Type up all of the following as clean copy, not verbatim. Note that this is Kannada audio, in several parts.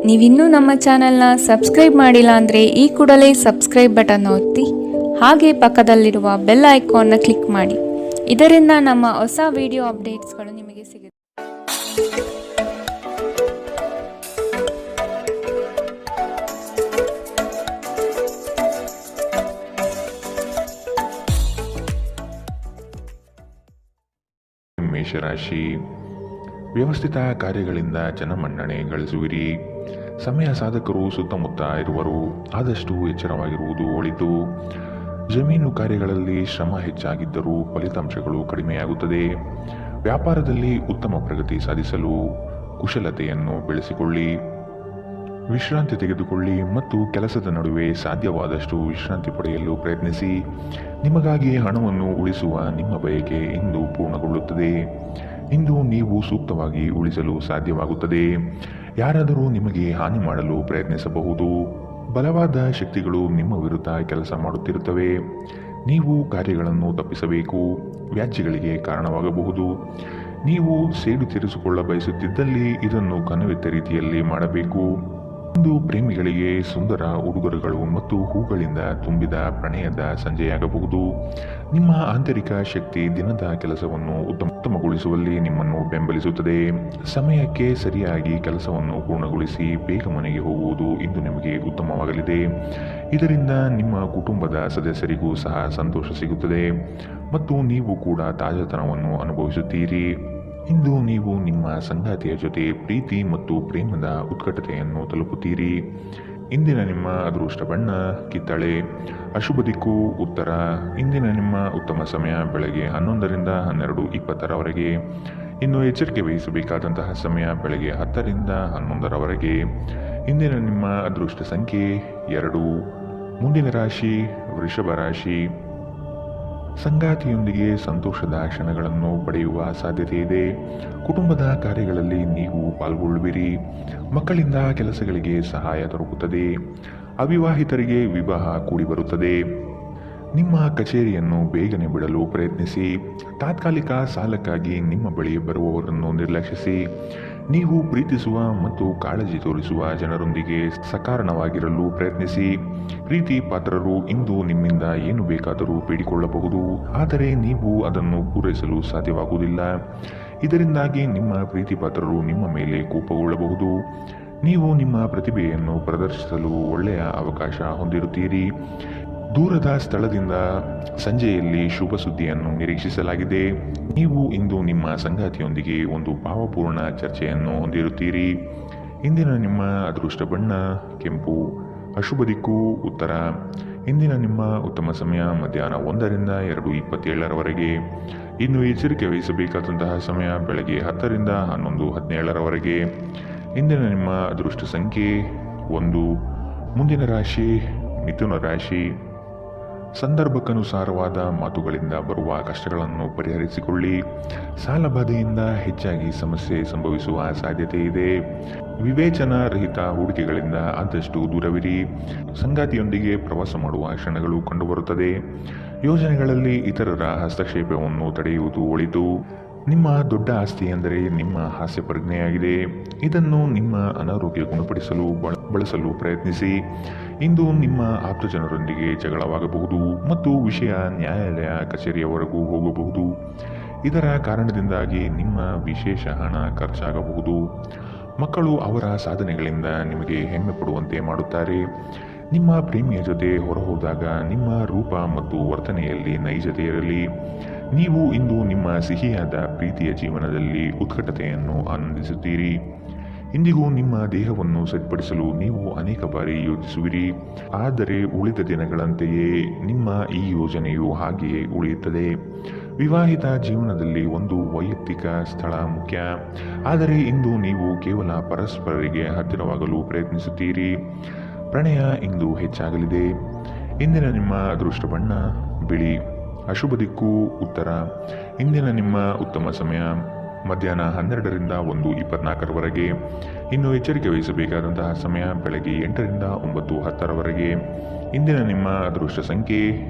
ನೀವಿನ್ನೂ ನಮ್ಮ ಚಾನೆಲ್ನ ಸಬ್ಸ್ಕ್ರೈಬ್ ಮಾಡಿಲ್ಲ ಅಂದರೆ ಈ ಕೂಡಲೇ ಸಬ್ಸ್ಕ್ರೈಬ್ ಬಟನ್ ಒತ್ತಿ ಹಾಗೆ ಪಕ್ಕದಲ್ಲಿರುವ ಬೆಲ್ ಐಕಾನ್ನ ಕ್ಲಿಕ್ ಮಾಡಿ. ಇದರಿಂದ ನಮ್ಮ ಹೊಸ ವಿಡಿಯೋ ಅಪ್ಡೇಟ್ಸ್ಗಳು ನಿಮಗೆ ಸಿಗುತ್ತೆ. ಮೇಷರಾಶಿ, ವ್ಯವಸ್ಥಿತ ಕಾರ್ಯಗಳಿಂದ ಜನಮನ್ನಣೆ ಗಳಿಸುವಿರಿ. ಸಮಯ ಸಾಧಕರು ಸುತ್ತಮುತ್ತ ಇರುವರು, ಆದಷ್ಟು ಎಚ್ಚರವಾಗಿರುವುದು ಒಳಿತು. ಜಮೀನು ಕಾರ್ಯಗಳಲ್ಲಿ ಶ್ರಮ ಹೆಚ್ಚಾಗಿದ್ದರೂ ಫಲಿತಾಂಶಗಳು ಕಡಿಮೆಯಾಗುತ್ತದೆ. ವ್ಯಾಪಾರದಲ್ಲಿ ಉತ್ತಮ ಪ್ರಗತಿ ಸಾಧಿಸಲು ಕುಶಲತೆಯನ್ನು ಬೆಳೆಸಿಕೊಳ್ಳಿ. ವಿಶ್ರಾಂತಿ ತೆಗೆದುಕೊಳ್ಳಿ ಮತ್ತು ಕೆಲಸದ ನಡುವೆ ಸಾಧ್ಯವಾದಷ್ಟು ವಿಶ್ರಾಂತಿ ಪಡೆಯಲು ಪ್ರಯತ್ನಿಸಿ. ನಿಮಗಾಗಿ ಹಣವನ್ನು ಉಳಿಸುವ ನಿಮ್ಮ ಬಯಕೆ ಇಂದು ಪೂರ್ಣಗೊಳ್ಳುತ್ತದೆ. ಇಂದು ನೀವು ಸೂಕ್ತವಾಗಿ ಉಳಿಸಲು ಸಾಧ್ಯವಾಗುತ್ತದೆ. ಯಾರಾದರೂ ನಿಮಗೆ ಹಾನಿ ಮಾಡಲು ಪ್ರಯತ್ನಿಸಬಹುದು. ಬಲವಾದ ಶಕ್ತಿಗಳು ನಿಮ್ಮ ವಿರುದ್ಧ ಕೆಲಸ ಮಾಡುತ್ತಿರುತ್ತವೆ. ನೀವು ಕಾರ್ಯಗಳನ್ನು ತಪ್ಪಿಸಬೇಕು. ವ್ಯಾಜ್ಯಗಳಿಗೆ ಕಾರಣವಾಗಬಹುದು. ನೀವು ಸೇಡು ತೀರಿಸಿಕೊಳ್ಳ ಬಯಸುತ್ತಿದ್ದಲ್ಲಿ ಇದನ್ನು ಕನವೆತ್ತ ರೀತಿಯಲ್ಲಿ ಮಾಡಬೇಕು. ಇಂದು ಪ್ರೇಮಿಗಳಿಗೆ ಸುಂದರ ಉಡುಗೊರೆಗಳು ಮತ್ತು ಹೂಗಳಿಂದ ತುಂಬಿದ ಪ್ರಣಯದ ಸಂಜೆಯಾಗಬಹುದು. ನಿಮ್ಮ ಆಂತರಿಕ ಶಕ್ತಿ ದಿನದ ಕೆಲಸವನ್ನು ಉತ್ತಮಗೊಳಿಸುವಲ್ಲಿ ನಿಮ್ಮನ್ನು ಬೆಂಬಲಿಸುತ್ತದೆ. ಸಮಯಕ್ಕೆ ಸರಿಯಾಗಿ ಕೆಲಸವನ್ನು ಪೂರ್ಣಗೊಳಿಸಿ ಬೇಗ ಮನೆಗೆ ಹೋಗುವುದು ಇಂದು ನಿಮಗೆ ಉತ್ತಮವಾಗಲಿದೆ. ಇದರಿಂದ ನಿಮ್ಮ ಕುಟುಂಬದ ಸದಸ್ಯರಿಗೂ ಸಹ ಸಂತೋಷ ಸಿಗುತ್ತದೆ ಮತ್ತು ನೀವು ಕೂಡ ತಾಜಾತನವನ್ನು ಅನುಭವಿಸುತ್ತೀರಿ. ಇಂದು ನೀವು ನಿಮ್ಮ ಸಂಗಾತಿಯ ಜೊತೆ ಪ್ರೀತಿ ಮತ್ತು ಪ್ರೇಮದ ಉತ್ಕಟತೆಯನ್ನು ತಲುಪುತ್ತೀರಿ. ಇಂದಿನ ನಿಮ್ಮ ಅದೃಷ್ಟ ಬಣ್ಣ ಕಿತ್ತಳೆ. ಅಶುಭ ದಿಕ್ಕು ಉತ್ತರ. ಇಂದಿನ ನಿಮ್ಮ ಉತ್ತಮ ಸಮಯ ಬೆಳಗ್ಗೆ 11ರಿಂದ 12:20ರವರೆಗೆ. ಇನ್ನು ಎಚ್ಚರಿಕೆ ವಹಿಸಬೇಕಾದಂತಹ ಸಮಯ ಬೆಳಗ್ಗೆ 10ರಿಂದ 11ರವರೆಗೆ. ಇಂದಿನ ನಿಮ್ಮ ಅದೃಷ್ಟ ಸಂಖ್ಯೆ 2. ಮುಂದಿನ ರಾಶಿ ವೃಷಭ ರಾಶಿ. ಸಂಗಾತಿಯೊಂದಿಗೆ ಸಂತೋಷದ ಕ್ಷಣಗಳನ್ನು ಪಡೆಯುವ ಸಾಧ್ಯತೆ ಇದೆ. ಕುಟುಂಬದ ಕಾರ್ಯಗಳಲ್ಲಿ ನೀವು ಪಾಲ್ಗೊಳ್ಳುವಿರಿ. ಮಕ್ಕಳಿಂದ ಕೆಲಸಗಳಿಗೆ ಸಹಾಯ ದೊರಕುತ್ತದೆ. ಅವಿವಾಹಿತರಿಗೆ ವಿವಾಹ ಕೂಡಿಬರುತ್ತದೆ. ನಿಮ್ಮ ಕಚೇರಿಯನ್ನು ಬೇಗನೆ ಬಿಡಲು ಪ್ರಯತ್ನಿಸಿ. ತಾತ್ಕಾಲಿಕ ಸಾಲಕ್ಕಾಗಿ ನಿಮ್ಮ ಬಳಿ ಬರುವವರನ್ನು ನಿರ್ಲಕ್ಷಿಸಿ. ನೀವು ಪ್ರೀತಿಸುವ ಮತ್ತು ಕಾಳಜಿ ತೋರಿಸುವ ಜನರೊಂದಿಗೆ ಸಕಾರಣವಾಗಿರಲು ಪ್ರಯತ್ನಿಸಿ. ಪ್ರೀತಿ ಪಾತ್ರರು ಇಂದು ನಿಮ್ಮಿಂದ ಏನು ಬೇಕಾದರೂ ಬೇಡಿಕೊಳ್ಳಬಹುದು, ಆದರೆ ನೀವು ಅದನ್ನು ಪೂರೈಸಲು ಸಾಧ್ಯವಾಗುವುದಿಲ್ಲ. ಇದರಿಂದಾಗಿ ನಿಮ್ಮ ಪ್ರೀತಿ ಪಾತ್ರರು ನಿಮ್ಮ ಮೇಲೆ ಕೋಪಗೊಳ್ಳಬಹುದು. ನೀವು ನಿಮ್ಮ ಪ್ರತಿಭೆಯನ್ನು ಪ್ರದರ್ಶಿಸಲು ಒಳ್ಳೆಯ ಅವಕಾಶ ಹೊಂದಿರುತ್ತೀರಿ. ದೂರದ ಸ್ಥಳದಿಂದ ಸಂಜೆಯಲ್ಲಿ ಶುಭ ಸುದ್ದಿಯನ್ನು ನಿರೀಕ್ಷಿಸಲಾಗಿದೆ. ನೀವು ಇಂದು ನಿಮ್ಮ ಸಂಗಾತಿಯೊಂದಿಗೆ ಒಂದು ಭಾವಪೂರ್ಣ ಚರ್ಚೆಯನ್ನು ಹೊಂದಿರುತ್ತೀರಿ. ಇಂದಿನ ನಿಮ್ಮ ಅದೃಷ್ಟ ಬಣ್ಣ ಕೆಂಪು. ಅಶುಭ ದಿಕ್ಕು ಉತ್ತರ. ಇಂದಿನ ನಿಮ್ಮ ಉತ್ತಮ ಸಮಯ ಮಧ್ಯಾಹ್ನ 1ರಿಂದ 2:27ರವರೆಗೆ. ಇನ್ನು ಎಚ್ಚರಿಕೆ ವಹಿಸಬೇಕಾದಂತಹ ಸಮಯ ಬೆಳಗ್ಗೆ 10ರಿಂದ 11:17ರವರೆಗೆ. ಇಂದಿನ ನಿಮ್ಮ ಅದೃಷ್ಟ ಸಂಖ್ಯೆ 1. ಮುಂದಿನ ರಾಶಿ ಮಿಥುನ ರಾಶಿ. ಸಂದರ್ಭಕ್ಕನುಸಾರವಾದ ಮಾತುಗಳಿಂದ ಬರುವ ಕಷ್ಟಗಳನ್ನು ಪರಿಹರಿಸಿಕೊಳ್ಳಿ. ಸಾಲಬಾಧೆಯಿಂದ ಹೆಚ್ಚಾಗಿ ಸಮಸ್ಯೆ ಸಂಭವಿಸುವ ಸಾಧ್ಯತೆ ಇದೆ. ವಿವೇಚನಾ ರಹಿತ ಹೂಡಿಕೆಗಳಿಂದ ಆದಷ್ಟು ದೂರವಿರಿ. ಸಂಗಾತಿಯೊಂದಿಗೆ ಪ್ರವಾಸ ಮಾಡುವ ಕ್ಷಣಗಳು ಕಂಡುಬರುತ್ತದೆ. ಯೋಜನೆಗಳಲ್ಲಿ ಇತರರ ಹಸ್ತಕ್ಷೇಪವನ್ನು ತಡೆಯುವುದು ಒಳಿತು. ನಿಮ್ಮ ದೊಡ್ಡ ಆಸ್ತಿ ಎಂದರೆ ನಿಮ್ಮ ಹಾಸ್ಯ ಪ್ರಜ್ಞೆಯಾಗಿದೆ. ಇದನ್ನು ನಿಮ್ಮ ಅನಾರೋಗ್ಯ ಗುಣಪಡಿಸಲು ಬಳಸಲು ಪ್ರಯತ್ನಿಸಿ. ಇಂದು ನಿಮ್ಮ ಆಪ್ತಜನರೊಂದಿಗೆ ಜಗಳವಾಗಬಹುದು ಮತ್ತು ವಿಷಯ ನ್ಯಾಯಾಲಯ ಕಚೇರಿಯವರೆಗೂ ಹೋಗಬಹುದು. ಇದರ ಕಾರಣದಿಂದಾಗಿ ನಿಮ್ಮ ವಿಶೇಷ ಹಣ ಖರ್ಚಾಗಬಹುದು. ಮಕ್ಕಳು ಅವರ ಸಾಧನೆಗಳಿಂದ ನಿಮಗೆ ಹೆಮ್ಮೆ ಪಡುವಂತೆ ಮಾಡುತ್ತಾರೆ. ನಿಮ್ಮ ಪ್ರೇಮಿಯ ಜೊತೆ ಹೊರಹೋದಾಗ ನಿಮ್ಮ ರೂಪ ಮತ್ತು ವರ್ತನೆಯಲ್ಲಿ ನೈಜತೆ ಇರಲಿ. ನೀವು ಇಂದು ನಿಮ್ಮ ಸಿಹಿಯಾದ ಪ್ರೀತಿಯ ಜೀವನದಲ್ಲಿ ಉತ್ಕಟತೆಯನ್ನು ಆನಂದಿಸುತ್ತೀರಿ. ಇಂದಿಗೂ ನಿಮ್ಮ ದೇಹವನ್ನು ಸರಿಪಡಿಸಲು ನೀವು ಅನೇಕ ಬಾರಿ ಯೋಚಿಸುವಿರಿ, ಆದರೆ ಉಳಿದ ದಿನಗಳಂತೆಯೇ ನಿಮ್ಮ ಈ ಯೋಜನೆಯು ಹಾಗೆಯೇ ಉಳಿಯುತ್ತದೆ. ವಿವಾಹಿತ ಜೀವನದಲ್ಲಿ ಒಂದು ವೈಯಕ್ತಿಕ ಸ್ಥಳ ಮುಖ್ಯ, ಆದರೆ ಇಂದು ನೀವು ಕೇವಲ ಪರಸ್ಪರರಿಗೆ ಹತ್ತಿರವಾಗಲು ಪ್ರಯತ್ನಿಸುತ್ತೀರಿ. ಪ್ರಣಯ ಇಂದು ಹೆಚ್ಚಾಗಲಿದೆ. ಇಂದಿನ ನಿಮ್ಮ ಅದೃಷ್ಟ ಬಣ್ಣ ಬಿಳಿ. ಅಶುಭ ದಿಕ್ಕು ಉತ್ತರ. ಇಂದಿನ ನಿಮ್ಮ ಉತ್ತಮ ಸಮಯ ಮಧ್ಯಾಹ್ನ 12ರಿಂದ 1:24ರವರೆಗೆ. ಇನ್ನು ಎಚ್ಚರಿಕೆ ವಹಿಸಬೇಕಾದಂತಹ ಸಮಯ ಬೆಳಗ್ಗೆ 8ರಿಂದ 9:10ರವರೆಗೆ. ಇಂದಿನ ನಿಮ್ಮ ಅದೃಷ್ಟ ಸಂಖ್ಯೆ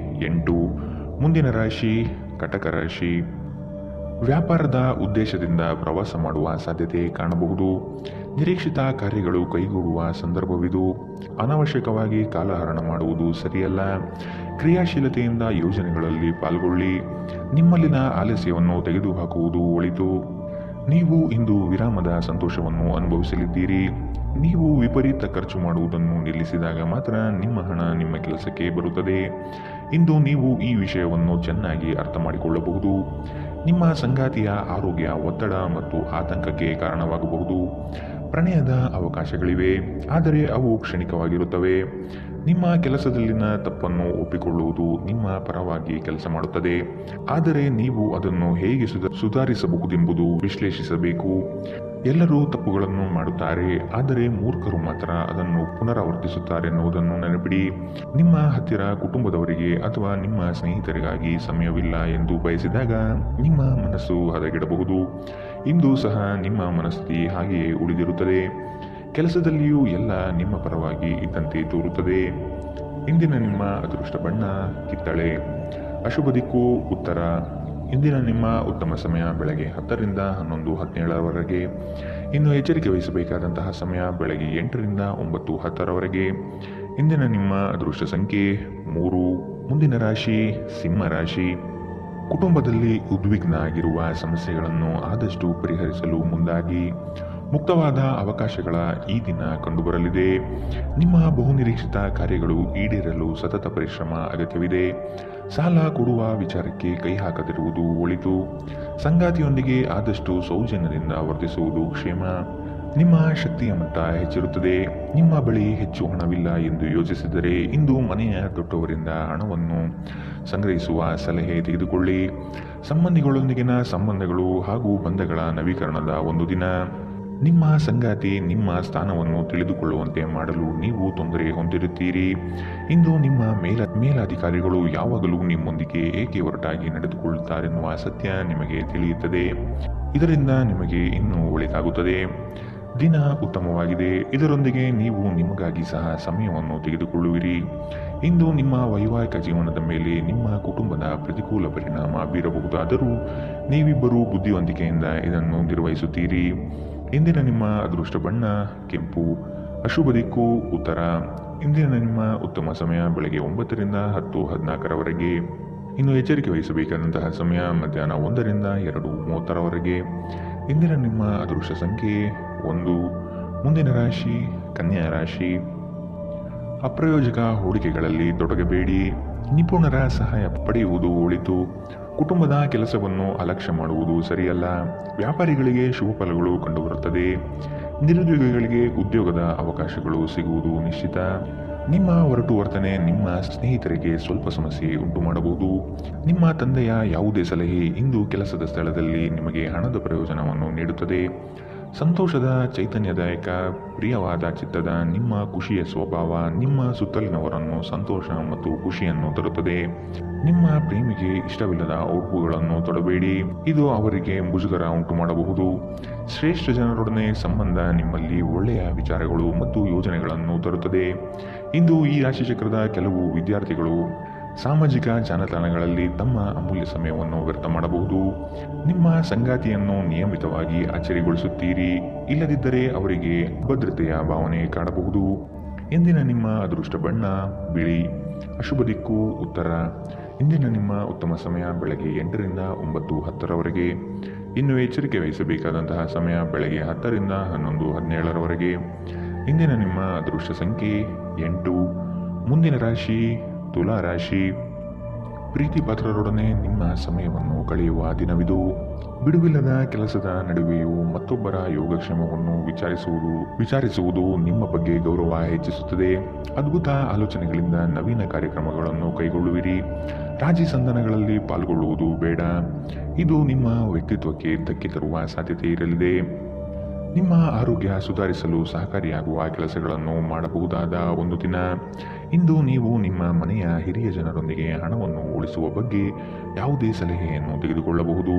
8. ಮುಂದಿನ ರಾಶಿ ಕಟಕ ರಾಶಿ. ವ್ಯಾಪಾರದ ಉದ್ದೇಶದಿಂದ ಪ್ರವಾಸ ಮಾಡುವ ಸಾಧ್ಯತೆ ಕಾಣಬಹುದು. ನಿರೀಕ್ಷಿತ ಕಾರ್ಯಗಳು ಕೈಗೂಡುವ ಸಂದರ್ಭವಿದು. ಅನಾವಶ್ಯಕವಾಗಿ ಕಾಲಹರಣ ಮಾಡುವುದು ಸರಿಯಲ್ಲ. ಕ್ರಿಯಾಶೀಲತೆಯಿಂದ ಯೋಜನೆಗಳಲ್ಲಿ ಪಾಲ್ಗೊಳ್ಳಿ. ನಿಮ್ಮಲ್ಲಿನ ಆಲಸ್ಯವನ್ನು ತೆಗೆದುಹಾಕುವುದು ಒಳಿತು. ನೀವು ಇಂದು ವಿರಾಮದ ಸಂತೋಷವನ್ನು ಅನುಭವಿಸಲಿದ್ದೀರಿ. ನೀವು ವಿಪರೀತ ಖರ್ಚು ಮಾಡುವುದನ್ನು ನಿಲ್ಲಿಸಿದಾಗ ಮಾತ್ರ ನಿಮ್ಮ ಹಣ ನಿಮ್ಮ ಕೆಲಸಕ್ಕೆ ಬರುತ್ತದೆ. ಇಂದು ನೀವು ಈ ವಿಷಯವನ್ನು ಚೆನ್ನಾಗಿ ಅರ್ಥ ಮಾಡಿಕೊಳ್ಳಬಹುದು. ನಿಮ್ಮ ಸಂಗಾತಿಯ ಆರೋಗ್ಯ ಒತ್ತಡ ಮತ್ತು ಆತಂಕಕ್ಕೆ ಕಾರಣವಾಗಬಹುದು. ಪ್ರಣಯದ ಅವಕಾಶಗಳಿವೆ, ಆದರೆ ಅವು ಕ್ಷಣಿಕವಾಗಿರುತ್ತವೆ. ನಿಮ್ಮ ಕೆಲಸದಲ್ಲಿನ ತಪ್ಪನ್ನು ಒಪ್ಪಿಕೊಳ್ಳುವುದು ನಿಮ್ಮ ಪರವಾಗಿ ಕೆಲಸ ಮಾಡುತ್ತದೆ, ಆದರೆ ನೀವು ಅದನ್ನು ಹೇಗೆ ಸುಧಾರಿಸಬಹುದೆಂಬುದು ವಿಶ್ಲೇಷಿಸಬೇಕು. ಎಲ್ಲರೂ ತಪ್ಪುಗಳನ್ನು ಮಾಡುತ್ತಾರೆ, ಆದರೆ ಮೂರ್ಖರು ಮಾತ್ರ ಅದನ್ನು ಪುನರಾವರ್ತಿಸುತ್ತಾರೆ ಎನ್ನುವುದನ್ನು ನೆನಪಿಡಿ. ನಿಮ್ಮ ಹತ್ತಿರ ಕುಟುಂಬದವರಿಗೆ ಅಥವಾ ನಿಮ್ಮ ಸ್ನೇಹಿತರಿಗಾಗಿ ಸಮಯವಿಲ್ಲ ಎಂದು ಬಯಸಿದಾಗ ನಿಮ್ಮ ಮನಸ್ಸು ಹದಗೆಡಬಹುದು. ಇಂದು ಸಹ ನಿಮ್ಮ ಮನಸ್ಥಿತಿ ಹಾಗೆಯೇ ಉಳಿದಿರುತ್ತದೆ. ಕೆಲಸದಲ್ಲಿಯೂ ಎಲ್ಲ ನಿಮ್ಮ ಪರವಾಗಿ ಇದ್ದಂತೆ ತೋರುತ್ತದೆ. ಇಂದಿನ ನಿಮ್ಮ ಅದೃಷ್ಟ ಬಣ್ಣ ಕಿತ್ತಳೆ. ಅಶುಭ ದಿಕ್ಕು ಉತ್ತರ. ಇಂದಿನ ನಿಮ್ಮ ಉತ್ತಮ ಸಮಯ ಬೆಳಗ್ಗೆ 10 ರಿಂದ 11, 17ರವರೆಗೆ. ಇನ್ನು ಎಚ್ಚರಿಕೆ ವಹಿಸಬೇಕಾದಂತಹ ಸಮಯ ಬೆಳಗ್ಗೆ 8 ರಿಂದ 9, 10ರವರೆಗೆ. ಇಂದಿನ ನಿಮ್ಮ ಅದೃಷ್ಟ ಸಂಖ್ಯೆ 3. ಮುಂದಿನ ರಾಶಿ ಸಿಂಹ ರಾಶಿ. ಕುಟುಂಬದಲ್ಲಿ ಉದ್ವಿಗ್ನ ಆಗಿರುವ ಸಮಸ್ಯೆಗಳನ್ನು ಆದಷ್ಟು ಪರಿಹರಿಸಲು ಮುಂದಾಗಿ. ಮುಕ್ತವಾದ ಅವಕಾಶಗಳ ಈ ದಿನ ಕಂಡುಬರಲಿದೆ. ನಿಮ್ಮ ಬಹುನಿರೀಕ್ಷಿತ ಕಾರ್ಯಗಳು ಈಡೇರಲು ಸತತ ಪರಿಶ್ರಮ ಅಗತ್ಯವಿದೆ. ಸಾಲ ಕೊಡುವ ವಿಚಾರಕ್ಕೆ ಕೈ ಹಾಕದಿರುವುದು ಒಳಿತು. ಸಂಗಾತಿಯೊಂದಿಗೆ ಆದಷ್ಟು ಸೌಜನ್ಯದಿಂದ ವರ್ತಿಸುವುದು ಕ್ಷೇಮ. ನಿಮ್ಮ ಶಕ್ತಿಯ ಮಟ್ಟ ಹೆಚ್ಚಿರುತ್ತದೆ. ನಿಮ್ಮ ಬಳಿ ಹೆಚ್ಚು ಹಣವಿಲ್ಲ ಎಂದು ಯೋಚಿಸಿದರೆ ಇಂದು ಮನೆಯ ದೊಡ್ಡವರಿಂದ ಹಣವನ್ನು ಸಂಗ್ರಹಿಸುವ ಸಲಹೆ ತೆಗೆದುಕೊಳ್ಳಿ. ಸಂಬಂಧಿಗಳೊಂದಿಗಿನ ಸಂಬಂಧಗಳು ಹಾಗೂ ಬಂಧಗಳ ನವೀಕರಣದ ಒಂದು ದಿನ. ನಿಮ್ಮ ಸಂಗಾತಿ ನಿಮ್ಮ ಸ್ಥಾನವನ್ನು ತಿಳಿದುಕೊಳ್ಳುವಂತೆ ಮಾಡಲು ನೀವು ತೊಂದರೆ ಹೊಂದಿರುತ್ತೀರಿ. ಇಂದು ನಿಮ್ಮ ಮೇಲಾಧಿಕಾರಿಗಳು ಯಾವಾಗಲೂ ನಿಮ್ಮೊಂದಿಗೆ ಏಕೆ ಒರಟಾಗಿ ನಡೆದುಕೊಳ್ಳುತ್ತಾರೆನ್ನುವ ಸತ್ಯ ನಿಮಗೆ ತಿಳಿಯುತ್ತದೆ. ಇದರಿಂದ ನಿಮಗೆ ಇನ್ನೂ ಒಳಿತಾಗುತ್ತದೆ. ದಿನ ಉತ್ತಮವಾಗಿದೆ. ಇದರೊಂದಿಗೆ ನೀವು ನಿಮಗಾಗಿ ಸಹ ಸಮಯವನ್ನು ತೆಗೆದುಕೊಳ್ಳುವಿರಿ. ಇಂದು ನಿಮ್ಮ ವೈವಾಹಿಕ ಜೀವನದ ಮೇಲೆ ನಿಮ್ಮ ಕುಟುಂಬದ ಪ್ರತಿಕೂಲ ಪರಿಣಾಮ ಬೀರಬಹುದಾದರೂ ನೀವಿಬ್ಬರೂ ಬುದ್ಧಿವಂತಿಕೆಯಿಂದ ಇದನ್ನು ನಿರ್ವಹಿಸುತ್ತೀರಿ. ಇಂದಿನ ನಿಮ್ಮ ಅದೃಷ್ಟ ಬಣ್ಣ ಕೆಂಪು. ಅಶುಭ ದಿಕ್ಕು ಉತ್ತರ. ಇಂದಿನ ನಿಮ್ಮ ಉತ್ತಮ ಸಮಯ ಬೆಳಗ್ಗೆ 9 ರಿಂದ 10, 14ರವರೆಗೆ. ಇನ್ನು ಎಚ್ಚರಿಕೆ ವಹಿಸಬೇಕಾದಂತಹ ಸಮಯ ಮಧ್ಯಾಹ್ನ 1 ರಿಂದ 2:30ರವರೆಗೆ. ಇಂದಿನ ನಿಮ್ಮ ಅದೃಷ್ಟ ಸಂಖ್ಯೆ 1. ಮುಂದಿನ ರಾಶಿ ಕನ್ಯಾ ರಾಶಿ. ಅಪ್ರಯೋಜಕ ಹೂಡಿಕೆಗಳಲ್ಲಿ ತೊಡಗಬೇಡಿ. ನಿಪುಣರ ಸಹಾಯ ಪಡೆಯುವುದು ಒಳಿತು. ಕುಟುಂಬದ ಕೆಲಸವನ್ನು ಅಲಕ್ಷ್ಯ ಮಾಡುವುದು ಸರಿಯಲ್ಲ. ವ್ಯಾಪಾರಿಗಳಿಗೆ ಶುಭ ಫಲಗಳು ಕಂಡುಬರುತ್ತದೆ. ನಿರುದ್ಯೋಗಿಗಳಿಗೆ ಉದ್ಯೋಗದ ಅವಕಾಶಗಳು ಸಿಗುವುದು ನಿಶ್ಚಿತ. ನಿಮ್ಮ ಒರಟು ವರ್ತನೆ ನಿಮ್ಮ ಸ್ನೇಹಿತರಿಗೆ ಸ್ವಲ್ಪ ಸಮಸ್ಯೆ ಉಂಟು ಮಾಡಬಹುದು. ನಿಮ್ಮ ತಂದೆಯ ಯಾವುದೇ ಸಲಹೆ ಇಂದು ಕೆಲಸದ ಸ್ಥಳದಲ್ಲಿ ನಿಮಗೆ ಹಣದ ಪ್ರಯೋಜನವನ್ನು ನೀಡುತ್ತದೆ. ಸಂತೋಷದ ಚೈತನ್ಯದಾಯಕ ಪ್ರಿಯವಾದ ಚಿತ್ತದ ನಿಮ್ಮ ಖುಷಿಯ ಸ್ವಭಾವ ನಿಮ್ಮ ಸುತ್ತಲಿನವರನ್ನು ಸಂತೋಷ ಮತ್ತು ಖುಷಿಯನ್ನು ತರುತ್ತದೆ. ನಿಮ್ಮ ಪ್ರೇಮಿಗೆ ಇಷ್ಟವಿಲ್ಲದ ಉಡುಪುಗಳನ್ನು ತೊಡಬೇಡಿ. ಇದು ಅವರಿಗೆ ಮುಜುಗರ ಉಂಟು ಮಾಡಬಹುದು. ಶ್ರೇಷ್ಠ ಜನರೊಡನೆ ಸಂಬಂಧ ನಿಮ್ಮಲ್ಲಿ ಒಳ್ಳೆಯ ವಿಚಾರಗಳು ಮತ್ತು ಯೋಜನೆಗಳನ್ನು ತರುತ್ತದೆ. ಇಂದು ಈ ರಾಶಿಚಕ್ರದ ಕೆಲವು ವಿದ್ಯಾರ್ಥಿಗಳು ಸಾಮಾಜಿಕ ಜಾಲತಾಣಗಳಲ್ಲಿ ತಮ್ಮ ಅಮೂಲ್ಯ ಸಮಯವನ್ನು ವ್ಯರ್ಥ ಮಾಡಬಹುದು. ನಿಮ್ಮ ಸಂಗಾತಿಯನ್ನು ನಿಯಮಿತವಾಗಿ ಅಚ್ಚರಿಗೊಳಿಸುತ್ತೀರಿ. ಇಲ್ಲದಿದ್ದರೆ ಅವರಿಗೆ ಅಭದ್ರತೆಯ ಭಾವನೆ ಕಾಡಬಹುದು. ಇಂದಿನ ನಿಮ್ಮ ಅದೃಷ್ಟ ಬಣ್ಣ ಬಿಳಿ. ಅಶುಭ ದಿಕ್ಕು ಉತ್ತರ. ಇಂದಿನ ನಿಮ್ಮ ಉತ್ತಮ ಸಮಯ ಬೆಳಗ್ಗೆ 8 ರಿಂದ 9, 10ರವರೆಗೆ. ಇನ್ನು ಎಚ್ಚರಿಕೆ ವಹಿಸಬೇಕಾದಂತಹ ಸಮಯ ಬೆಳಗ್ಗೆ 10 ರಿಂದ 11, 17ರವರೆಗೆ. ಇಂದಿನ ನಿಮ್ಮ ಅದೃಷ್ಟ ಸಂಖ್ಯೆ 8. ಮುಂದಿನ ರಾಶಿ ತುಲಾ ರಾಶಿ. ಪ್ರೀತಿ ಪಾತ್ರರೊಡನೆ ನಿಮ್ಮ ಸಮಯವನ್ನು ಕಳೆಯುವ ದಿನವಿದು. ಬಿಡುವಿಲ್ಲದ ಕೆಲಸದ ನಡುವೆಯೂ ಮತ್ತೊಬ್ಬರ ಯೋಗಕ್ಷೇಮವನ್ನು ವಿಚಾರಿಸುವುದು ನಿಮ್ಮ ಬಗ್ಗೆ ಗೌರವ ಹೆಚ್ಚಿಸುತ್ತದೆ. ಅದ್ಭುತ ಆಲೋಚನೆಗಳಿಂದ ನವೀನ ಕಾರ್ಯಕ್ರಮಗಳನ್ನು ಕೈಗೊಳ್ಳುವಿರಿ. ರಾಜಿ ಸಂಧಾನಗಳಲ್ಲಿ ಪಾಲ್ಗೊಳ್ಳುವುದು ಬೇಡ. ಇದು ನಿಮ್ಮ ವ್ಯಕ್ತಿತ್ವಕ್ಕೆ ಧಕ್ಕೆ ತರುವ ಸಾಧ್ಯತೆ ಇರಲಿದೆ. ನಿಮ್ಮ ಆರೋಗ್ಯ ಸುಧಾರಿಸಲು ಸಹಕಾರಿಯಾಗುವ ಕೆಲಸಗಳನ್ನು ಮಾಡಬಹುದಾದ ಒಂದು ದಿನ. ಇಂದು ನೀವು ನಿಮ್ಮ ಮನೆಯ ಹಿರಿಯ ಜನರೊಂದಿಗೆ ಹಣವನ್ನು ಉಳಿಸುವ ಬಗ್ಗೆ ಯಾವುದೇ ಸಲಹೆಯನ್ನು ತೆಗೆದುಕೊಳ್ಳಬಹುದು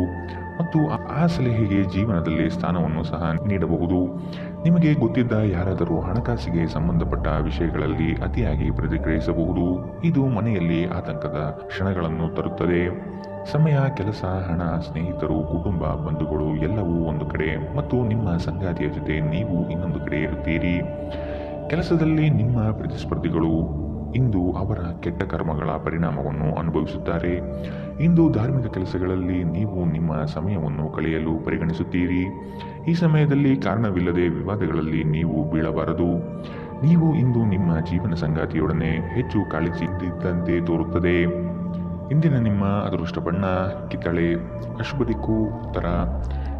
ಮತ್ತು ಆ ಸಲಹೆಗೆ ಜೀವನದಲ್ಲಿ ಸ್ಥಾನವನ್ನು ಸಹ ನೀಡಬಹುದು. ನಿಮಗೆ ಗೊತ್ತಿದ್ದ ಯಾರಾದರೂ ಹಣಕಾಸಿಗೆ ಸಂಬಂಧಪಟ್ಟ ವಿಷಯಗಳಲ್ಲಿ ಅತಿಯಾಗಿ ಪ್ರತಿಕ್ರಿಯಿಸಬಹುದು. ಇದು ಮನೆಯಲ್ಲಿ ಆತಂಕದ ಕ್ಷಣಗಳನ್ನು ತರುತ್ತದೆ. ಸಮಯ, ಕೆಲಸ, ಹಣ, ಸ್ನೇಹಿತರು, ಕುಟುಂಬ, ಬಂಧುಗಳು ಎಲ್ಲವೂ ಒಂದು ಕಡೆ ಮತ್ತು ನಿಮ್ಮ ಸಂಗಾತಿಯ ಜೊತೆ ನೀವು ಇನ್ನೊಂದು ಕಡೆ ಇರುತ್ತೀರಿ. ಕೆಲಸದಲ್ಲಿ ನಿಮ್ಮ ಪ್ರತಿಸ್ಪರ್ಧಿಗಳು ಇಂದು ಅವರ ಕೆಟ್ಟ ಕರ್ಮಗಳ ಪರಿಣಾಮವನ್ನು ಅನುಭವಿಸುತ್ತಾರೆ. ಇಂದು ಧಾರ್ಮಿಕ ಕೆಲಸಗಳಲ್ಲಿ ನೀವು ನಿಮ್ಮ ಸಮಯವನ್ನು ಕಳೆಯಲು ಪರಿಗಣಿಸುತ್ತೀರಿ. ಈ ಸಮಯದಲ್ಲಿ ಕಾರಣವಿಲ್ಲದೆ ವಿವಾದಗಳಲ್ಲಿ ನೀವು ಬೀಳಬಾರದು. ನೀವು ಇಂದು ನಿಮ್ಮ ಜೀವನ ಸಂಗಾತಿಯೊಡನೆ ಹೆಚ್ಚು ಕಾಳಜಿಯಿದ್ದಂತೆ ತೋರುತ್ತದೆ. ಇಂದಿನ ನಿಮ್ಮ ಅದೃಷ್ಟ ಬಣ್ಣ ಕಿತ್ತಳೆ, ಅಶುಭ ದಿಕ್ಕು ಉತ್ತರ.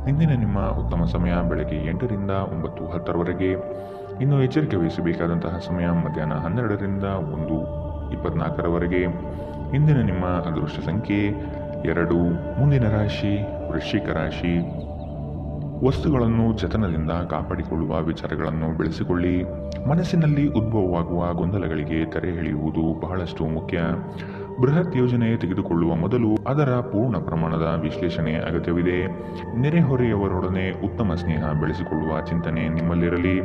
ಇಂದಿನ ನಿಮ್ಮ ಉತ್ತಮ ಸಮಯ ಬೆಳಗ್ಗೆ 8 ರಿಂದ 9:10 ಇನ್ನು ಎಚ್ಚರಿಕೆ ವಹಿಸಬೇಕಾದಂತಹ ಸಮಯ ಮಧ್ಯಾಹ್ನ 12 ರಿಂದ 1:24 ಇಂದಿನ ನಿಮ್ಮ ಅದೃಷ್ಟ ಸಂಖ್ಯೆ 2. ಮುಂದಿನ ರಾಶಿ ವೃಶ್ಚಿಕ ರಾಶಿ. ವಸ್ತುಗಳನ್ನು ಜತನದಿಂದ ಕಾಪಾಡಿಕೊಳ್ಳುವ ವಿಚಾರಗಳನ್ನು ಬೆಳೆಸಿಕೊಳ್ಳಿ. ಮನಸ್ಸಿನಲ್ಲಿ ಉದ್ಭವವಾಗುವ ಗೊಂದಲಗಳಿಗೆ ತೆರೆ ಎಳೆಯುವುದು ಬಹಳಷ್ಟು ಮುಖ್ಯ. ಬೃಹತ್ ಯೋಜನೆ ತೆಗೆದುಕೊಳ್ಳುವ ಮೊದಲು ಅದರ ಪೂರ್ಣ ಪ್ರಮಾಣದ ವಿಶ್ಲೇಷಣೆ ಅಗತ್ಯವಿದೆ. ನೆರೆಹೊರೆಯವರೊಡನೆ ಉತ್ತಮ ಸ್ನೇಹ ಬೆಳೆಸಿಕೊಳ್ಳುವ ಚಿಂತನೆ ನಿಮ್ಮಲ್ಲಿರಲಿ.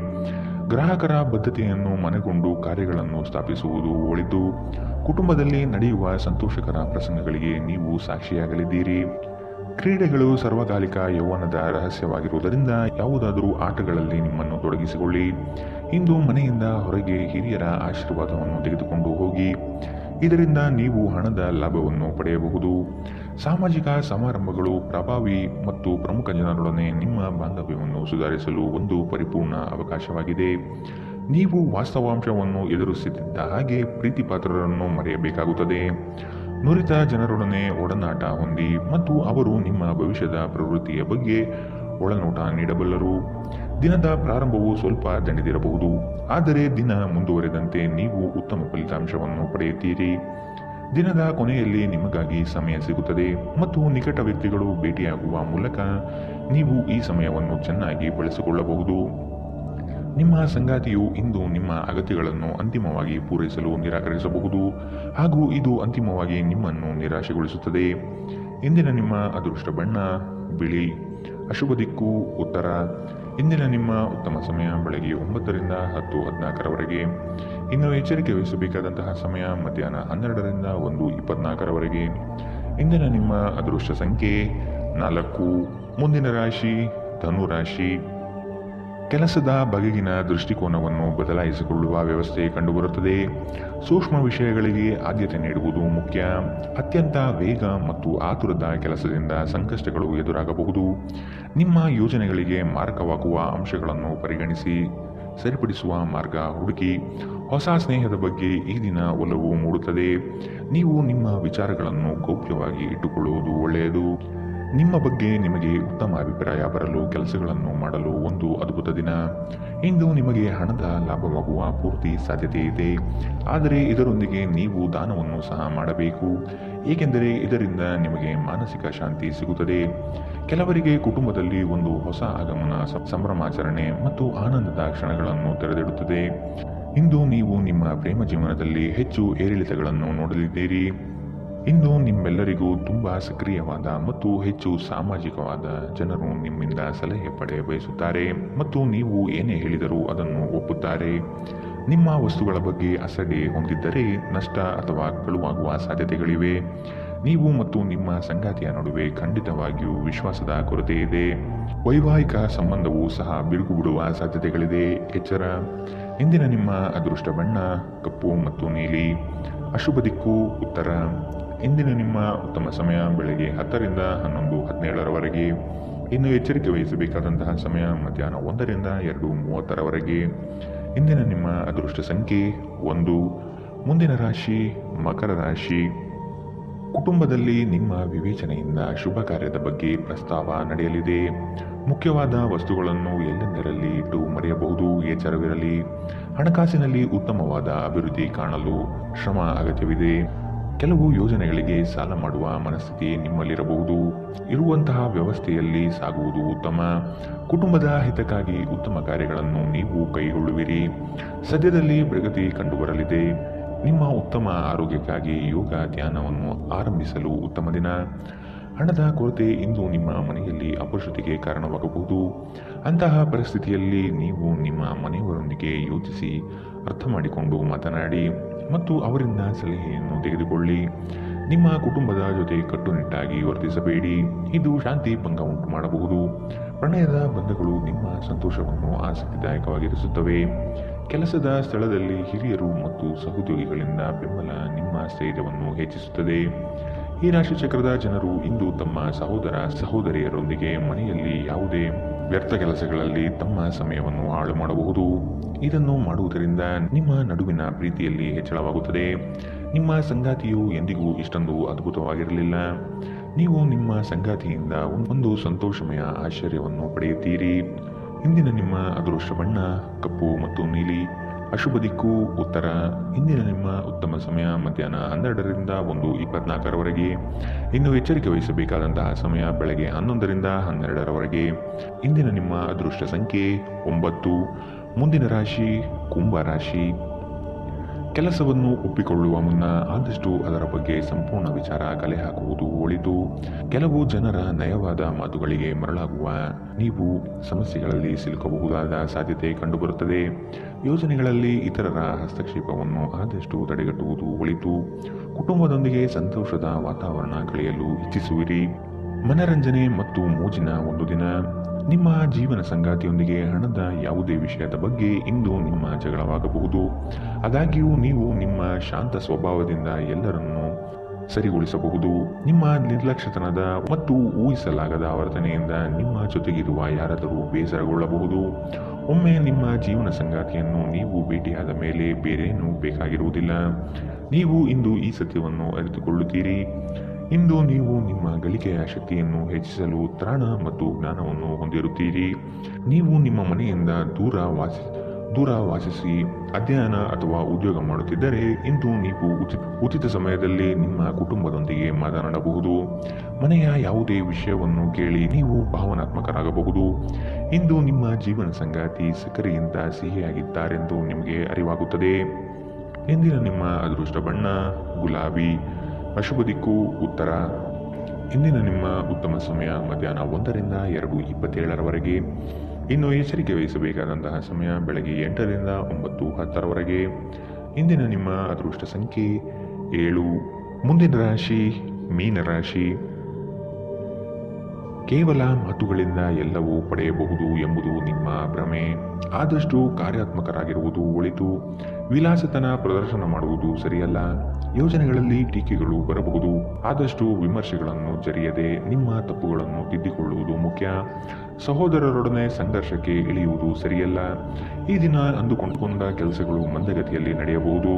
ಗ್ರಾಹಕರ ಬದ್ಧತೆಯನ್ನು ಮನಗೊಂಡು ಕಾರ್ಯಗಳನ್ನು ಸ್ಥಾಪಿಸುವುದು ಒಳಿತು. ಕುಟುಂಬದಲ್ಲಿ ನಡೆಯುವ ಸಂತೋಷಕರ ಪ್ರಸಂಗಗಳಿಗೆ ನೀವು ಸಾಕ್ಷಿಯಾಗಲಿದ್ದೀರಿ. ಕ್ರೀಡೆಗಳು ಸರ್ವಕಾಲಿಕ ಯೌವನದ ರಹಸ್ಯವಾಗಿರುವುದರಿಂದ ಯಾವುದಾದರೂ ಆಟಗಳಲ್ಲಿ ನಿಮ್ಮನ್ನು ತೊಡಗಿಸಿಕೊಳ್ಳಿ. ಇಂದು ಮನೆಯಿಂದ ಹೊರಗೆ ಹಿರಿಯರ ಆಶೀರ್ವಾದವನ್ನು ತೆಗೆದುಕೊಂಡು ಹೋಗಿ. ಇದರಿಂದ ನೀವು ಹಣದ ಲಾಭವನ್ನು ಪಡೆಯಬಹುದು. ಸಾಮಾಜಿಕ ಸಮಾರಂಭಗಳು ಪ್ರಭಾವಿ ಮತ್ತು ಪ್ರಮುಖ ಜನರೊಡನೆ ನಿಮ್ಮ ಬಾಂಧವ್ಯವನ್ನು ಸುಧಾರಿಸಲು ಒಂದು ಪರಿಪೂರ್ಣ ಅವಕಾಶವಾಗಿದೆ. ನೀವು ವಾಸ್ತವಾಂಶವನ್ನು ಎದುರಿಸುತ್ತಿದ್ದ ಹಾಗೆ ಪ್ರೀತಿಪಾತ್ರರನ್ನು ಮರೆಯಬೇಕಾಗುತ್ತದೆ. ನುರಿತ ಜನರೊಡನೆ ಒಡನಾಟ ಹೊಂದಿ ಮತ್ತು ಅವರು ನಿಮ್ಮ ಭವಿಷ್ಯದ ಪ್ರವೃತ್ತಿಯ ಬಗ್ಗೆ ಒಳನೋಟ ನೀಡಬಲ್ಲರು. ದಿನದ ಪ್ರಾರಂಭವು ಸ್ವಲ್ಪ ದಣಿದಿರಬಹುದು, ಆದರೆ ದಿನ ಮುಂದುವರೆದಂತೆ ನೀವು ಉತ್ತಮ ಫಲಿತಾಂಶವನ್ನು ಪಡೆಯುತ್ತೀರಿ. ದಿನದ ಕೊನೆಯಲ್ಲಿ ನಿಮಗಾಗಿ ಸಮಯ ಸಿಗುತ್ತದೆ ಮತ್ತು ನಿಕಟ ವ್ಯಕ್ತಿಗಳು ಭೇಟಿಯಾಗುವ ಮೂಲಕ ನೀವು ಈ ಸಮಯವನ್ನು ಚೆನ್ನಾಗಿ ಬಳಸಿಕೊಳ್ಳಬಹುದು. ನಿಮ್ಮ ಸಂಗಾತಿಯು ಇಂದು ನಿಮ್ಮ ಅಗತ್ಯಗಳನ್ನು ಅಂತಿಮವಾಗಿ ಪೂರೈಸಲು ನಿರಾಕರಿಸಬಹುದು ಹಾಗೂ ಇದು ಅಂತಿಮವಾಗಿ ನಿಮ್ಮನ್ನು ನಿರಾಶೆಗೊಳಿಸುತ್ತದೆ. ಇಂದಿನ ನಿಮ್ಮ ಅದೃಷ್ಟ ಬಣ್ಣ ಬಿಳಿ, ಅಶುಭ ದಿಕ್ಕು ಉತ್ತರ. ಇಂದಿನ ನಿಮ್ಮ ಉತ್ತಮ ಸಮಯ ಬೆಳಗ್ಗೆ 9 ರಿಂದ 10:14 ಇನ್ನು ಎಚ್ಚರಿಕೆ ವಹಿಸಬೇಕಾದಂತಹ ಸಮಯ ಮಧ್ಯಾಹ್ನ 12 ರಿಂದ 1:24 ಇಂದಿನ ನಿಮ್ಮ ಅದೃಷ್ಟ ಸಂಖ್ಯೆ 4. ಮುಂದಿನ ರಾಶಿ ಧನು ರಾಶಿ. ಕೆಲಸದ ಬಗೆಗಿನ ದೃಷ್ಟಿಕೋನವನ್ನು ಬದಲಾಯಿಸಿಕೊಳ್ಳುವ ವ್ಯವಸ್ಥೆ ಕಂಡುಬರುತ್ತದೆ. ಸೂಕ್ಷ್ಮ ವಿಷಯಗಳಿಗೆ ಆದ್ಯತೆ ನೀಡುವುದು ಮುಖ್ಯ. ಅತ್ಯಂತ ವೇಗ ಮತ್ತು ಆತುರದ ಕೆಲಸದಿಂದ ಸಂಕಷ್ಟಗಳು ಎದುರಾಗಬಹುದು. ನಿಮ್ಮ ಯೋಜನೆಗಳಿಗೆ ಮಾರಕವಾಗುವ ಅಂಶಗಳನ್ನು ಪರಿಗಣಿಸಿ ಸರಿಪಡಿಸುವ ಮಾರ್ಗ ಹುಡುಕಿ. ಹೊಸ ಸ್ನೇಹದ ಬಗ್ಗೆ ಈ ದಿನ ಒಲವು ಮೂಡುತ್ತದೆ. ನೀವು ನಿಮ್ಮ ವಿಚಾರಗಳನ್ನು ಗೌಪ್ಯವಾಗಿ ಇಟ್ಟುಕೊಳ್ಳುವುದು ಒಳ್ಳೆಯದು. ನಿಮ್ಮ ಬಗ್ಗೆ ನಿಮಗೆ ಉತ್ತಮ ಅಭಿಪ್ರಾಯ ಬರಲು ಕೆಲಸಗಳನ್ನು ಮಾಡಲು ಒಂದು ಅದ್ಭುತ ದಿನ. ಇಂದು ನಿಮಗೆ ಹಣದ ಲಾಭವಾಗುವ ಪೂರ್ತಿ ಸಾಧ್ಯತೆ ಇದೆ, ಆದರೆ ಇದರೊಂದಿಗೆ ನೀವು ದಾನವನ್ನು ಸಹ ಮಾಡಬೇಕು, ಏಕೆಂದರೆ ಇದರಿಂದ ನಿಮಗೆ ಮಾನಸಿಕ ಶಾಂತಿ ಸಿಗುತ್ತದೆ. ಕೆಲವರಿಗೆ ಕುಟುಂಬದಲ್ಲಿ ಒಂದು ಹೊಸ ಆಗಮನ, ಸಂಭ್ರಮಾಚರಣೆ ಮತ್ತು ಆನಂದದ ಕ್ಷಣಗಳನ್ನು ತೆರೆದಿಡುತ್ತದೆ. ಇಂದು ನೀವು ನಿಮ್ಮ ಪ್ರೇಮ ಜೀವನದಲ್ಲಿ ಹೆಚ್ಚು ಏರಿಳಿತಗಳನ್ನು ನೋಡಲಿದ್ದೀರಿ. ಇಂದು ನಿಮ್ಮೆಲ್ಲರಿಗೂ ತುಂಬ ಸಕ್ರಿಯವಾದ ಮತ್ತು ಹೆಚ್ಚು ಸಾಮಾಜಿಕವಾದ ಜನರು ನಿಮ್ಮಿಂದ ಸಲಹೆ ಪಡೆಯ ಬಯಸುತ್ತಾರೆ ಮತ್ತು ನೀವು ಏನೇ ಹೇಳಿದರೂ ಅದನ್ನು ಒಪ್ಪುತ್ತಾರೆ. ನಿಮ್ಮ ವಸ್ತುಗಳ ಬಗ್ಗೆ ಅಸಡ್ಡೆ ಹೊಂದಿದ್ದರೆ ನಷ್ಟ ಅಥವಾ ಕಳುವಾಗುವ ಸಾಧ್ಯತೆಗಳಿವೆ. ನೀವು ಮತ್ತು ನಿಮ್ಮ ಸಂಗಾತಿಯ ನಡುವೆ ಖಂಡಿತವಾಗಿಯೂ ವಿಶ್ವಾಸದ ಕೊರತೆ ಇದೆ. ವೈವಾಹಿಕ ಸಂಬಂಧವೂ ಸಹ ಬಿರುಕು ಬಿಡುವ ಸಾಧ್ಯತೆಗಳಿದೆ. ಎಚ್ಚರ. ಇಂದಿನ ನಿಮ್ಮ ಅದೃಷ್ಟ ಬಣ್ಣ ಕಪ್ಪು ಮತ್ತು ನೀಲಿ, ಅಶುಭ ದಿಕ್ಕು ಉತ್ತರ. ಇಂದಿನ ನಿಮ್ಮ ಉತ್ತಮ ಸಮಯ ಬೆಳಗ್ಗೆ 10 ರಿಂದ 11:17 ಇನ್ನು ಎಚ್ಚರಿಕೆ ವಹಿಸಬೇಕಾದಂತಹ ಸಮಯ ಮಧ್ಯಾಹ್ನ 1 ರಿಂದ 2:30 ಇಂದಿನ ನಿಮ್ಮ ಅದೃಷ್ಟ ಸಂಖ್ಯೆ 1. ಮುಂದಿನ ರಾಶಿ ಮಕರ ರಾಶಿ. ಕುಟುಂಬದಲ್ಲಿ ನಿಮ್ಮ ವಿವೇಚನೆಯಿಂದ ಶುಭ ಕಾರ್ಯದ ಬಗ್ಗೆ ಪ್ರಸ್ತಾವ ನಡೆಯಲಿದೆ. ಮುಖ್ಯವಾದ ವಸ್ತುಗಳನ್ನು ಎಲ್ಲೆಂದರಲ್ಲಿ ಇಟ್ಟು ಮರೆಯಬಹುದು. ಎಚ್ಚರವಿರಲಿ. ಹಣಕಾಸಿನಲ್ಲಿ ಉತ್ತಮವಾದ ಅಭಿವೃದ್ಧಿ ಕಾಣಲು ಶ್ರಮ ಅಗತ್ಯವಿದೆ. ಕೆಲವು ಯೋಜನೆಗಳಿಗೆ ಸಾಲ ಮಾಡುವ ಮನಸ್ಥಿತಿ ನಿಮ್ಮಲ್ಲಿರಬಹುದು. ಇರುವಂತಹ ವ್ಯವಸ್ಥೆಯಲ್ಲಿ ಸಾಗುವುದು ಉತ್ತಮ. ಕುಟುಂಬದ ಹಿತಕ್ಕಾಗಿ ಉತ್ತಮ ಕಾರ್ಯಗಳನ್ನು ನೀವು ಕೈಗೊಳ್ಳುವಿರಿ. ಸದ್ಯದಲ್ಲಿ ಪ್ರಗತಿ ಕಂಡುಬರಲಿದೆ. ನಿಮ್ಮ ಉತ್ತಮ ಆರೋಗ್ಯಕ್ಕಾಗಿ ಯೋಗ ಧ್ಯಾನವನ್ನು ಆರಂಭಿಸಲು ಉತ್ತಮ ದಿನ. ಹಣದ ಕೊರತೆ ಇಂದು ನಿಮ್ಮ ಮನೆಯಲ್ಲಿ ಅಪಶೃತಿಗೆ ಕಾರಣವಾಗಬಹುದು. ಅಂತಹ ಪರಿಸ್ಥಿತಿಯಲ್ಲಿ ನೀವು ನಿಮ್ಮ ಮನೆಯವರೊಂದಿಗೆ ಯೋಚಿಸಿ ಅರ್ಥ ಮಾಡಿಕೊಂಡು ಮಾತನಾಡಿ ಮತ್ತು ಅವರಿಂದ ಸಲಹೆಯನ್ನು ತೆಗೆದುಕೊಳ್ಳಿ. ನಿಮ್ಮ ಕುಟುಂಬದ ಜೊತೆ ಕಟ್ಟುನಿಟ್ಟಾಗಿ ವರ್ತಿಸಬೇಡಿ, ಇದು ಶಾಂತಿ ಭಂಗ ಉಂಟು ಮಾಡಬಹುದು. ಪ್ರಣಯದ ಬಂಧಗಳು ನಿಮ್ಮ ಸಂತೋಷವನ್ನು ಆಸಕ್ತಿದಾಯಕವಾಗಿರಿಸುತ್ತವೆ. ಕೆಲಸದ ಸ್ಥಳದಲ್ಲಿ ಹಿರಿಯರು ಮತ್ತು ಸಹೋದ್ಯೋಗಿಗಳಿಂದ ಬೆಂಬಲ ನಿಮ್ಮ ಸ್ಥೈರ್ಯವನ್ನು ಹೆಚ್ಚಿಸುತ್ತದೆ. ಈ ರಾಶಿ ಚಕ್ರದ ಜನರು ಇಂದು ತಮ್ಮ ಸಹೋದರ ಸಹೋದರಿಯರೊಂದಿಗೆ ಮನೆಯಲ್ಲಿ ಯಾವುದೇ ವ್ಯರ್ಥ ಕೆಲಸಗಳಲ್ಲಿ ತಮ್ಮ ಸಮಯವನ್ನು ಹಾಳು ಮಾಡಬಹುದು. ಇದನ್ನು ಮಾಡುವುದರಿಂದ ನಿಮ್ಮ ನಡುವಿನ ಪ್ರೀತಿಯಲ್ಲಿ ಹೆಚ್ಚಳವಾಗುತ್ತದೆ. ನಿಮ್ಮ ಸಂಗಾತಿಯು ಎಂದಿಗೂ ಇಷ್ಟೊಂದು ಅದ್ಭುತವಾಗಿರಲಿಲ್ಲ. ನೀವು ನಿಮ್ಮ ಸಂಗಾತಿಯಿಂದ ಒಂದು ಸಂತೋಷಮಯ ಆಶ್ಚರ್ಯವನ್ನು ಪಡೆಯುತ್ತೀರಿ. ಇಂದಿನ ನಿಮ್ಮ ಅದೃಷ್ಟ ಬಣ್ಣ ಕಪ್ಪು ಮತ್ತು ನೀಲಿ. ಅಶುಭ ದಿಕ್ಕು ಉತ್ತರ. ಇಂದಿನ ನಿಮ್ಮ ಉತ್ತಮ ಸಮಯ ಮಧ್ಯಾಹ್ನ 12ರಿಂದ 1:24ರವರೆಗೆ. ಇನ್ನು ಎಚ್ಚರಿಕೆ ವಹಿಸಬೇಕಾದಂತಹ ಸಮಯ ಬೆಳಗ್ಗೆ 11ರಿಂದ 12ರವರೆಗೆ. ಇಂದಿನ ನಿಮ್ಮ ಅದೃಷ್ಟ ಸಂಖ್ಯೆ 9. ಮುಂದಿನ ರಾಶಿ ಕುಂಭ ರಾಶಿ. ಕೆಲಸವನ್ನು ಒಪ್ಪಿಕೊಳ್ಳುವ ಮುನ್ನ ಆದಷ್ಟು ಅದರ ಬಗ್ಗೆ ಸಂಪೂರ್ಣ ವಿಚಾರ ಕಲೆ ಹಾಕುವುದು ಒಳಿತು. ಕೆಲವು ಜನರ ನಯವಾದ ಮಾತುಗಳಿಗೆ ಮರಳಾಗುವ ನೀವು ಸಮಸ್ಯೆಗಳಲ್ಲಿ ಸಿಲುಕಬಹುದಾದ ಸಾಧ್ಯತೆ ಕಂಡುಬರುತ್ತದೆ. ಯೋಜನೆಗಳಲ್ಲಿ ಇತರರ ಹಸ್ತಕ್ಷೇಪವನ್ನು ಆದಷ್ಟು ತಡೆಗಟ್ಟುವುದು ಒಳಿತು. ಕುಟುಂಬದೊಂದಿಗೆ ಸಂತೋಷದ ವಾತಾವರಣ ಕಳೆಯಲು ಇಚ್ಛಿಸುವಿರಿ. ಮನರಂಜನೆ ಮತ್ತು ಮೋಜಿನ ಒಂದು ದಿನ. ನಿಮ್ಮ ಜೀವನ ಸಂಗಾತಿಯೊಂದಿಗೆ ಹಣದ ಯಾವುದೇ ವಿಷಯದ ಬಗ್ಗೆ ಇಂದು ನಿಮ್ಮ ಜಗಳವಾಗಬಹುದು. ಆದಾಗ್ಯೂ ನೀವು ನಿಮ್ಮ ಶಾಂತ ಸ್ವಭಾವದಿಂದ ಎಲ್ಲರನ್ನೂ ಸರಿಗೊಳಿಸಬಹುದು. ನಿಮ್ಮ ನಿರ್ಲಕ್ಷ್ಯತನದ ಮತ್ತು ಊಹಿಸಲಾಗದ ವರ್ತನೆಯಿಂದ ನಿಮ್ಮ ಜೊತೆಗಿರುವ ಯಾರಾದರೂ ಬೇಸರಗೊಳ್ಳಬಹುದು. ಒಮ್ಮೆ ನಿಮ್ಮ ಜೀವನ ಸಂಗಾತಿಯನ್ನು ನೀವು ಭೇಟಿಯಾದ ಮೇಲೆ ಬೇರೇನೂ ಬೇಕಾಗಿರುವುದಿಲ್ಲ. ನೀವು ಇಂದು ಈ ಸತ್ಯವನ್ನು ಅರಿತುಕೊಳ್ಳುತ್ತೀರಿ. ಇಂದು ನೀವು ನಿಮ್ಮ ಗಳಿಕೆಯ ಶಕ್ತಿಯನ್ನು ಹೆಚ್ಚಿಸಲು ತ್ರಾಣ ಮತ್ತು ಜ್ಞಾನವನ್ನು ಹೊಂದಿರುತ್ತೀರಿ. ನೀವು ನಿಮ್ಮ ಮನೆಯಿಂದ ದೂರ ವಾಸಿಸಿ ಅಧ್ಯಯನ ಅಥವಾ ಉದ್ಯೋಗ ಮಾಡುತ್ತಿದ್ದರೆ ಇಂದು ನೀವು ಉಚಿತ ಸಮಯದಲ್ಲಿ ನಿಮ್ಮ ಕುಟುಂಬದೊಂದಿಗೆ ಮಾತನಾಡಬಹುದು. ಮನೆಯ ಯಾವುದೇ ವಿಷಯವನ್ನು ಕೇಳಿ ನೀವು ಭಾವನಾತ್ಮಕರಾಗಬಹುದು. ಇಂದು ನಿಮ್ಮ ಜೀವನ ಸಂಗಾತಿ ಸಕ್ಕರೆಯಿಂದ ಸಿಹಿಯಾಗಿದ್ದಾರೆಂದು ನಿಮಗೆ ಅರಿವಾಗುತ್ತದೆ. ಇಂದಿನ ನಿಮ್ಮ ಅದೃಷ್ಟ ಬಣ್ಣ ಗುಲಾಬಿ. ಅಶುಭ ದಿಕ್ಕು ಉತ್ತರ. ಇಂದಿನ ನಿಮ್ಮ ಉತ್ತಮ ಸಮಯ ಮಧ್ಯಾಹ್ನ 1ರಿಂದ 2:27ರವರೆಗೆ. ಇನ್ನು ಎಚ್ಚರಿಕೆ ವಹಿಸಬೇಕಾದಂತಹ ಸಮಯ ಬೆಳಗ್ಗೆ 8ರಿಂದ 9:10ರವರೆಗೆ. ಇಂದಿನ ನಿಮ್ಮ ಅದೃಷ್ಟ ಸಂಖ್ಯೆ 7. ಮುಂದಿನ ರಾಶಿ ಮೀನರಾಶಿ. ಕೇವಲ ಮಾತುಗಳಿಂದ ಎಲ್ಲವೂ ಪಡೆಯಬಹುದು ಎಂಬುದು ನಿಮ್ಮ ಭ್ರಮೆ. ಆದಷ್ಟು ಕಾರ್ಯಾತ್ಮಕರಾಗಿರುವುದು ಒಳಿತು. ವಿಲಾಸತನ ಪ್ರದರ್ಶನ ಮಾಡುವುದು ಸರಿಯಲ್ಲ. ಯೋಜನೆಗಳಲ್ಲಿ ಟೀಕೆಗಳು ಬರಬಹುದು. ಆದಷ್ಟು ವಿಮರ್ಶೆಗಳನ್ನು ಜರಿಯದೆ ನಿಮ್ಮ ತಪ್ಪುಗಳನ್ನು ತಿದ್ದಿಕೊಳ್ಳುವುದು ಮುಖ್ಯ. ಸಹೋದರರೊಡನೆ ಸಂಘರ್ಷಕ್ಕೆ ಇಳಿಯುವುದು ಸರಿಯಲ್ಲ. ಈ ದಿನ ಅಂದುಕೊಂಡ ಕೆಲಸಗಳು ಮಂದಗತಿಯಲ್ಲಿ ನಡೆಯಬಹುದು.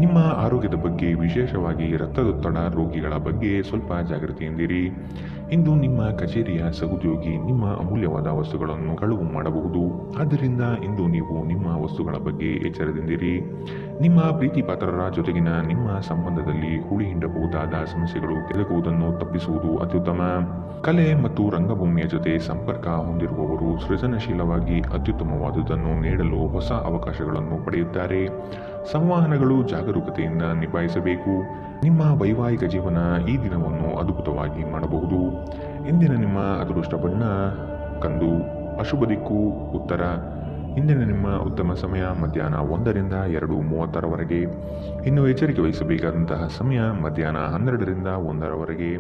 ನಿಮ್ಮ ಆರೋಗ್ಯದ ಬಗ್ಗೆ, ವಿಶೇಷವಾಗಿ ರಕ್ತದೊತ್ತಡ ರೋಗಿಗಳ ಬಗ್ಗೆ ಸ್ವಲ್ಪ ಜಾಗೃತಿಯಿಂದಿರಿ. ಇಂದು ನಿಮ್ಮ ಕಚೇರಿಯ ಸಹೋದ್ಯೋಗಿ ನಿಮ್ಮ ಅಮೂಲ್ಯವಾದ ವಸ್ತುಗಳನ್ನು ಕಳುವು ಮಾಡಬಹುದು. ಆದ್ದರಿಂದ ಇಂದು ನೀವು ನಿಮ್ಮ ವಸ್ತುಗಳ ಬಗ್ಗೆ ಎಚ್ಚರದಿಂದಿರಿ. ನಿಮ್ಮ ಪ್ರೀತಿ ಪಾತ್ರರ ಜೊತೆಗಿನ ನಿಮ್ಮ ಸಂಬಂಧದಲ್ಲಿ ಹುಳಿ ಹಿಂಡಬಹುದಾದ ಸಮಸ್ಯೆಗಳು ಕೆದಕುವುದನ್ನು ತಪ್ಪಿಸುವುದು ಅತ್ಯುತ್ತಮ. ಕಲೆ ಮತ್ತು ರಂಗಭೂಮಿಯ ಜೊತೆ ಸಂಪರ್ಕ ಹೊಂದಿರುವವರು ಸೃಜನಶೀಲವಾಗಿ ಅತ್ಯುತ್ತಮವಾದುದನ್ನು ನೀಡಲು ಹೊಸ ಅವಕಾಶಗಳನ್ನು ಪಡೆಯುತ್ತಾರೆ. ಸಂವಹನಗಳು ಜಾಗರೂಕತೆಯಿಂದ ನಿಭಾಯಿಸಬೇಕು. ನಿಮ್ಮ ವೈವಾಹಿಕ ಜೀವನ ಈ ದಿನವನ್ನು ಅದ್ಭುತವಾಗಿ ಮಾಡಬಹುದು. ಇಂದಿನ ನಿಮ್ಮ ಅದೃಷ್ಟ ಬಣ್ಣ ಕಂದು. ಅಶುಭ ದಿಕ್ಕು ಉತ್ತರ. ಇಂದಿನ ನಿಮ್ಮ ಉತ್ತಮ ಸಮಯ ಮಧ್ಯಾಹ್ನ 1ರಿಂದ 2:30ರವರೆಗೆ. ಇನ್ನು ಎಚ್ಚರಿಕೆ ವಹಿಸಬೇಕಾದಂತಹ ಸಮಯ ಮಧ್ಯಾಹ್ನ 12ರಿಂದ 1ರವರೆಗೆ.